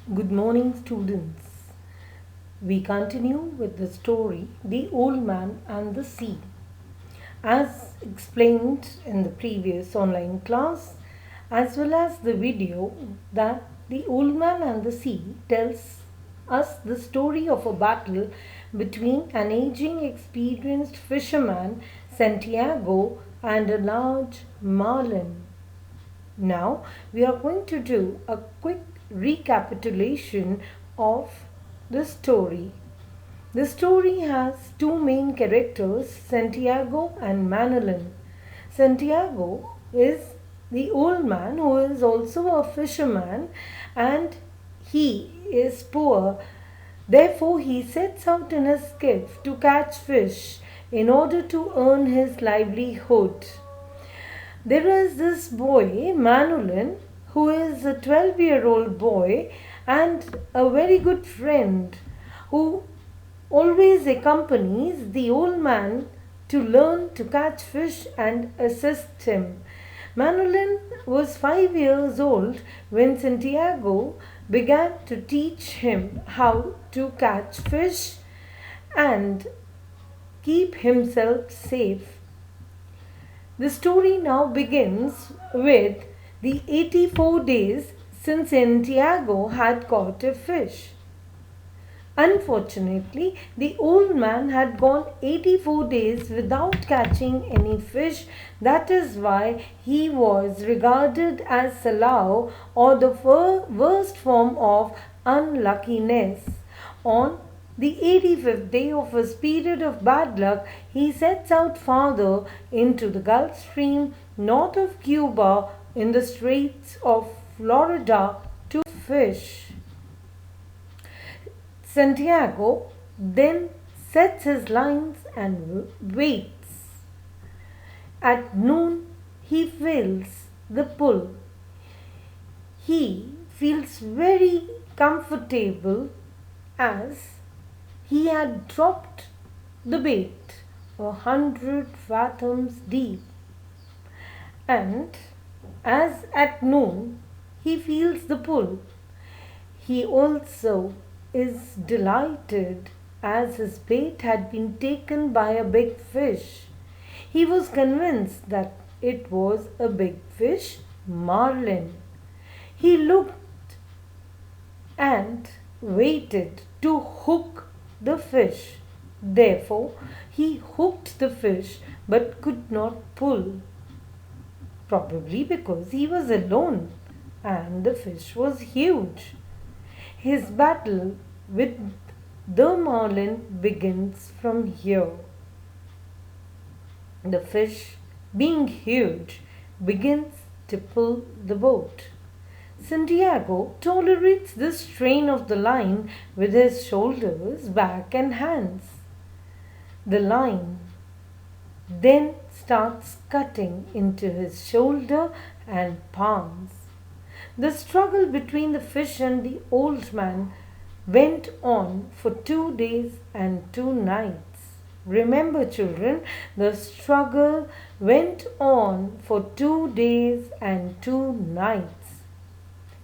Good morning, students. We continue with the story The Old Man and the Sea. As explained in the previous online class, as well as the video, that The Old Man and the Sea tells us the story of a battle between an aging, experienced fisherman, Santiago, and a large marlin. Now we are going to do a quick recapitulation of the story. The story has two main characters, Santiago and Manolin. Santiago is the old man who is also a fisherman and he is poor. Therefore, he sets out in a skiff to catch fish in order to earn his livelihood. There is this boy, Manolin, who is a 12-year-old boy and a very good friend who always accompanies the old man to learn to catch fish and assist him. Manolin was 5 years old when Santiago began to teach him how to catch fish and keep himself safe. The story now begins with the 84 days since Santiago had caught a fish. Unfortunately, the old man had gone 84 days without catching any fish. That is why he was regarded as Salau, or the worst form of unluckiness. On the 85th day of his period of bad luck, he sets out farther into the Gulf Stream north of Cuba in the Straits of Florida to fish. Santiago then sets his lines and waits. At noon, he feels the pull. He feels very comfortable as he had dropped the bait 100 fathoms deep. And as at noon he feels the pull, he also is delighted as his bait had been taken by a big fish. He was convinced that it was a big fish, marlin. He looked and waited to hook the fish. Therefore, he hooked the fish but could not pull. Probably because he was alone and the fish was huge. His battle with the marlin begins from here. The fish, being huge, begins to pull the boat. Santiago tolerates the strain of the line with his shoulders, back, and hands. The line then starts cutting into his shoulder and palms. The struggle between the fish and the old man went on for 2 days and 2 nights. Remember, children, the struggle went on for 2 days and 2 nights.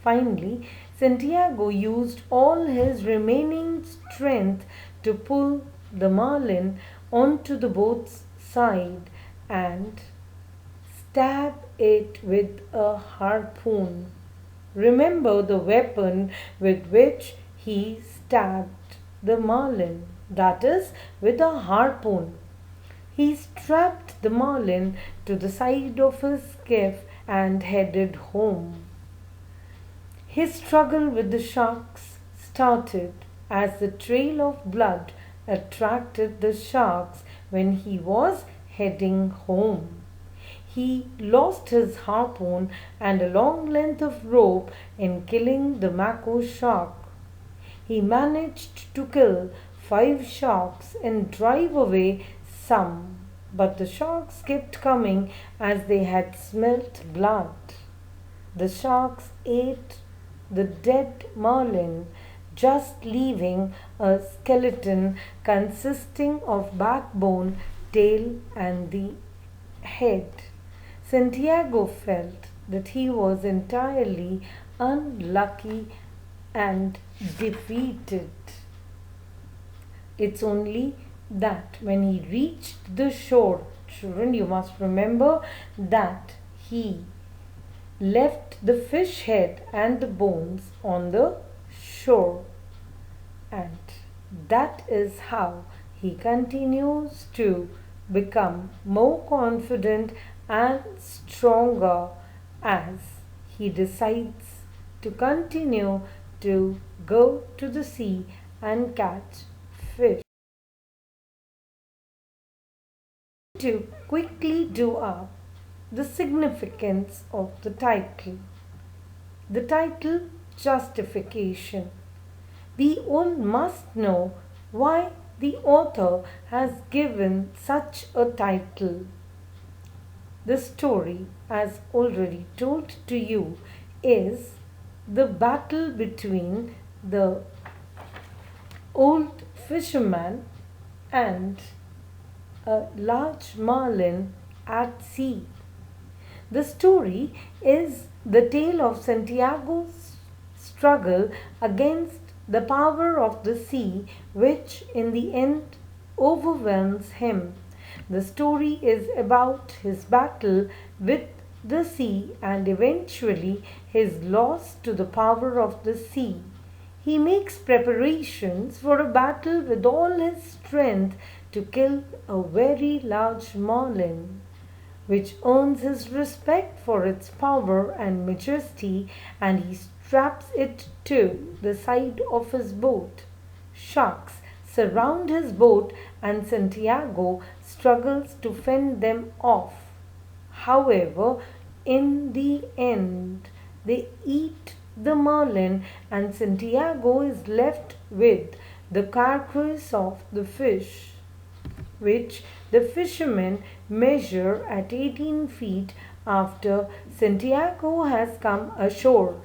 Finally, Santiago used all his remaining strength to pull the marlin onto the boat's side and stab it with a harpoon. Remember the weapon with which he stabbed the marlin, that is, with a harpoon. He strapped the marlin to the side of his skiff and headed home. His struggle with the sharks started as the trail of blood attracted the sharks when he was heading home. He lost his harpoon and a long length of rope in killing the mako shark. He managed to kill 5 sharks and drive away some, but the sharks kept coming as they had smelt blood. The sharks ate the dead marlin, just leaving a skeleton consisting of backbone, tail, and the head. Santiago felt that he was entirely unlucky and defeated. It's only that when he reached the shore, children, you must remember that he left the fish head and the bones on the shore. And that is how he continues to become more confident and stronger as he decides to continue to go to the sea and catch fish. To quickly do up the significance of the title. The title Justification. We all must know why the author has given such a title. The story, as already told to you, is the battle between the old fisherman and a large marlin at sea. The story is the tale of Santiago's struggle against the power of the sea, which in the end overwhelms him. The story is about his battle with the sea and eventually his loss to the power of the sea. He makes preparations for a battle with all his strength to kill a very large marlin, which earns his respect for its power and majesty, and he straps it to the side of his boat. Sharks surround his boat, and Santiago struggles to fend them off. However, in the end, they eat the marlin, and Santiago is left with the carcass of the fish, which the fishermen measure at 18 feet after Santiago has come ashore.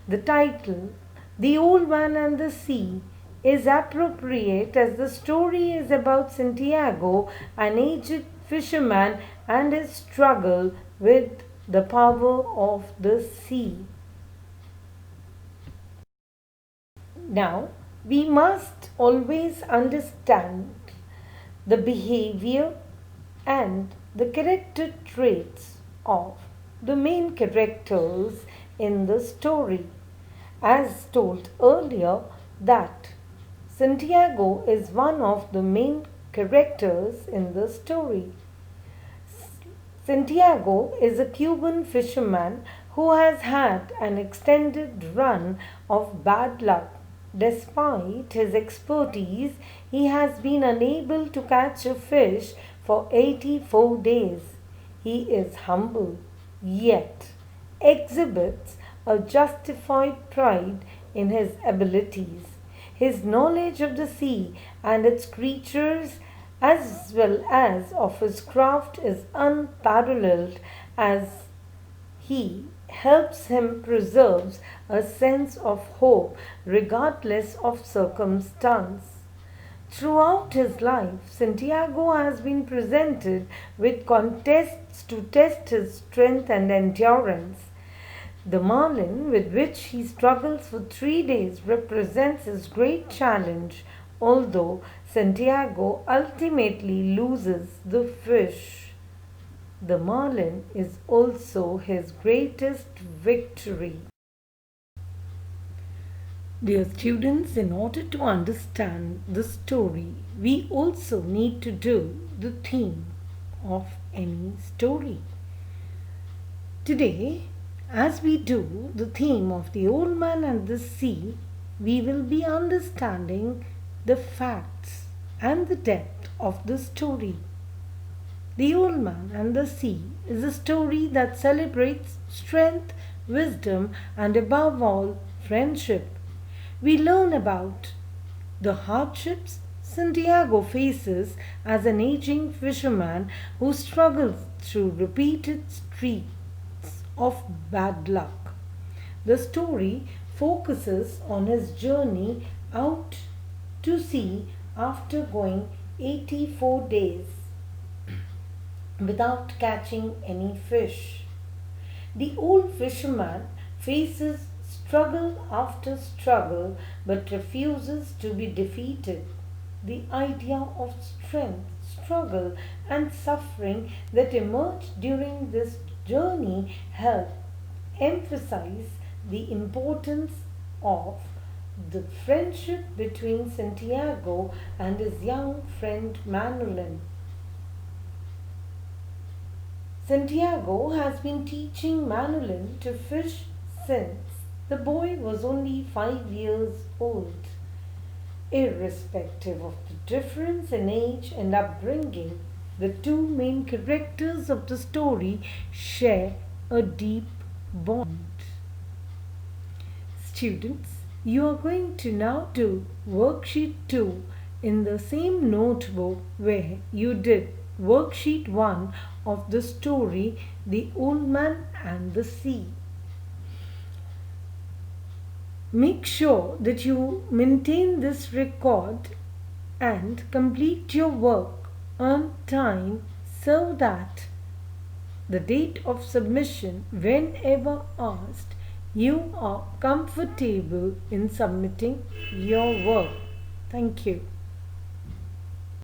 The title, The Old Man and the Sea, is appropriate as the story is about Santiago, an aged fisherman, and his struggle with the power of the sea. Now, we must always understand the behavior and the character traits of the main characters in the story. As told earlier, that Santiago is one of the main characters in the story. Santiago is a Cuban fisherman who has had an extended run of bad luck. Despite his expertise, he has been unable to catch a fish for 84 days. He is humble, yet exhibits a justified pride in his abilities. His knowledge of the sea and its creatures, as well as of his craft, is unparalleled, as he helps him preserve a sense of hope regardless of circumstance. Throughout his life, Santiago has been presented with contests to test his strength and endurance. The marlin with which he struggles for 3 days represents his great challenge, although Santiago ultimately loses the fish. The marlin is also his greatest victory. Dear students, in order to understand the story, we also need to do the theme of any story. Today, as we do the theme of the old man and the sea, we will be understanding the facts and the depth of the story. The Old Man and the Sea is a story that celebrates strength, wisdom, and above all, friendship. We learn about the hardships Santiago faces as an aging fisherman who struggles through repeated streaks of bad luck. The story focuses on his journey out to sea after going 84 days without catching any fish. The old fisherman faces struggle after struggle but refuses to be defeated. The idea of strength, struggle, and suffering that emerged during this journey help emphasize the importance of the friendship between Santiago and his young friend Manolin. Santiago has been teaching Manolin to fish since the boy was only 5 years old. Irrespective of the difference in age and upbringing, the two main characters of the story share a deep bond. Students, you are going to now do worksheet 2 in the same notebook where you did worksheet 1 of the story The Old Man and the Sea. Make sure that you maintain this record and complete your work on time so that the date of submission, whenever asked, you are comfortable in submitting your work. Thank you.